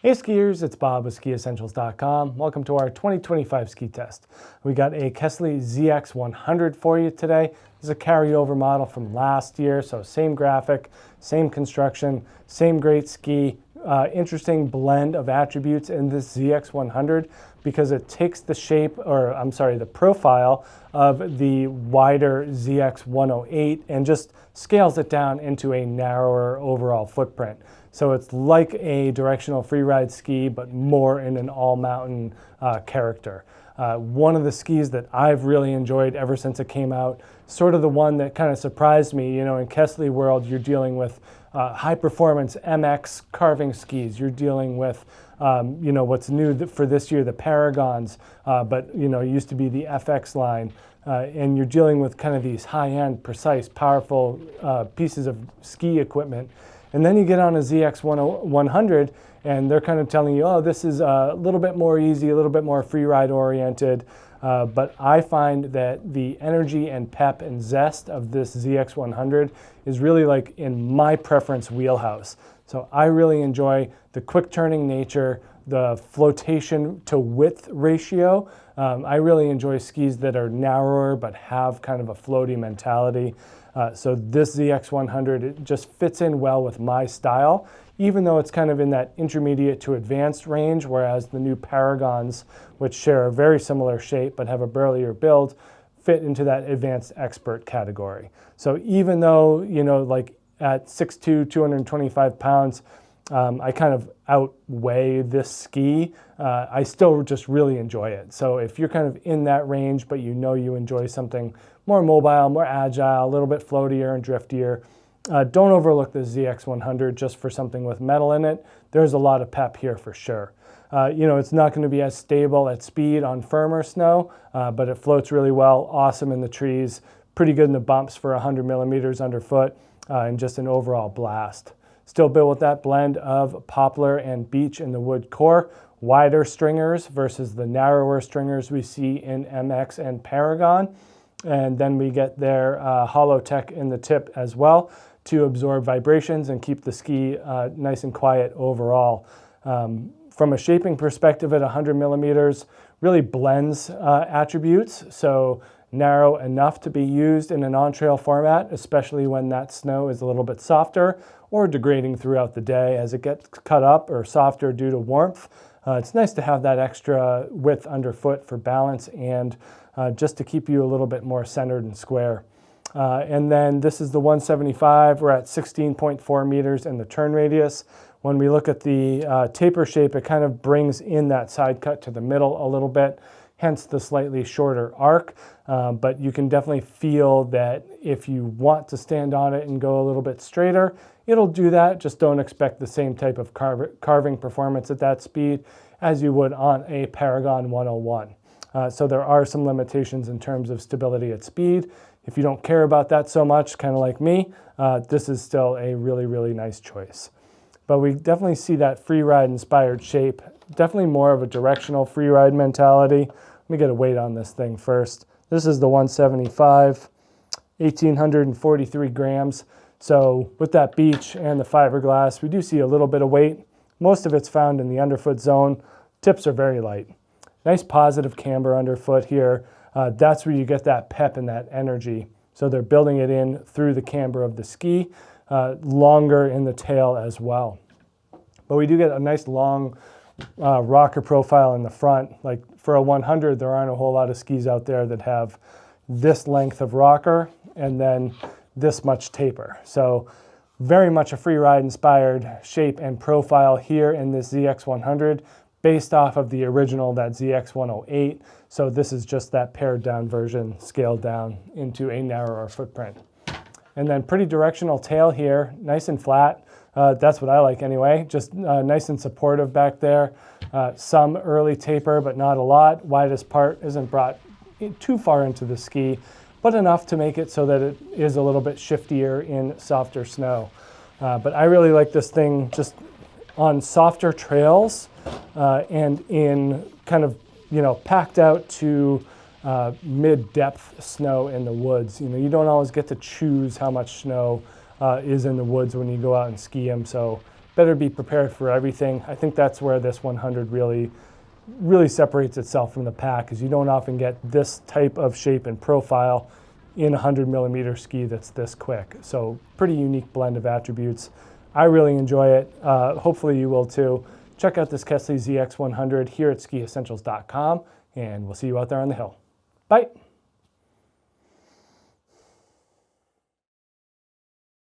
Hey skiers, it's Bob with SkiEssentials.com. Welcome to our 2025 ski test. We got a Kastle ZX100 for you today. This is a carryover model from last year, so same graphic, same construction, same great ski. Interesting blend of attributes in this ZX100 because it takes the shape, or I'm sorry, the profile of the wider ZX108 and just scales it down into a narrower overall footprint. So it's like a directional freeride ski, but more in an all-mountain character. One of the skis that I've really enjoyed ever since it came out, sort of the one that kind of surprised me. You know, in Kastle world, you're dealing with high-performance MX carving skis. You're dealing with, you know, what's new for this year, the Paragons, but, you know, it used to be the FX line. And you're dealing with kind of these high-end, precise, powerful pieces of ski equipment. And then you get on a ZX100 and they're kind of telling you, oh, this is a little bit more easy, a little bit more freeride oriented. But I find that the energy and pep and zest of this ZX100 is really like in my preference wheelhouse. So I really enjoy the quick turning nature, the flotation to width ratio. I really enjoy skis that are narrower but have kind of a floaty mentality. So this ZX100, it just fits in well with my style, even though it's kind of in that intermediate to advanced range, whereas the new Paragons, which share a very similar shape but have a burlier build, fit into that advanced expert category. So even though, you know, like at 6'2", 225 pounds, I kind of outweigh this ski, I still just really enjoy it. So if you're kind of in that range, but you know you enjoy something more mobile, more agile, a little bit floatier and driftier, don't overlook the ZX100 just for something with metal in it. There's a lot of pep here for sure. You know, it's not going to be as stable at speed on firmer snow, but it floats really well, awesome in the trees, pretty good in the bumps for 100 millimeters underfoot, and just an overall blast. Still built with that blend of poplar and beech in the wood core, wider stringers versus the narrower stringers we see in MX and Paragon. And then we get their hollow tech in the tip as well to absorb vibrations and keep the ski nice and quiet overall. From a shaping perspective at 100 millimeters, really blends attributes. So narrow enough to be used in an on-trail format, especially when that snow is a little bit softer or degrading throughout the day as it gets cut up or softer due to warmth. It's nice to have that extra width underfoot for balance and just to keep you a little bit more centered and square. And then this is the 175. We're at 16.4 meters in the turn radius. When we look at the taper shape, it kind of brings in that side cut to the middle a little bit, hence the slightly shorter arc. But you can definitely feel that if you want to stand on it and go a little bit straighter, it'll do that. Just don't expect the same type of carving performance at that speed as you would on a Paragon 101. So there are some limitations in terms of stability at speed. If you don't care about that so much, kind of like me, this is still a really, really nice choice. But we definitely see that freeride inspired shape, definitely more of a directional freeride mentality. Let me get a weight on this thing first. This is the 175, 1,843 grams. So with that beech and the fiberglass, we do see a little bit of weight. Most of it's found in the underfoot zone. Tips are very light. Nice positive camber underfoot here. That's where you get that pep and that energy. So they're building it in through the camber of the ski, longer in the tail as well. But we do get a nice long rocker profile in the front. Like for a 100, there aren't a whole lot of skis out there that have this length of rocker and then this much taper. So very much a freeride inspired shape and profile here in this ZX100 based off of the original, that ZX108. So this is just that pared down version scaled down into a narrower footprint. And then pretty directional tail here, nice and flat. That's what I like anyway, just nice and supportive back there. Some early taper, but not a lot. Widest part isn't brought too far into the ski, but enough to make it so that it is a little bit shiftier in softer snow. But I really like this thing just on softer trails and in kind of, you know, packed out to mid-depth snow in the woods. You know, you don't always get to choose how much snow is in the woods when you go out and ski them. So better be prepared for everything. I think that's where this 100 really separates itself from the pack, because you don't often get this type of shape and profile in a 100mm ski that's this quick. So pretty unique blend of attributes. I really enjoy it. Hopefully you will too. Check out this Kastle ZX100 here at skiessentials.com, and we'll see you out there on the hill. Bye.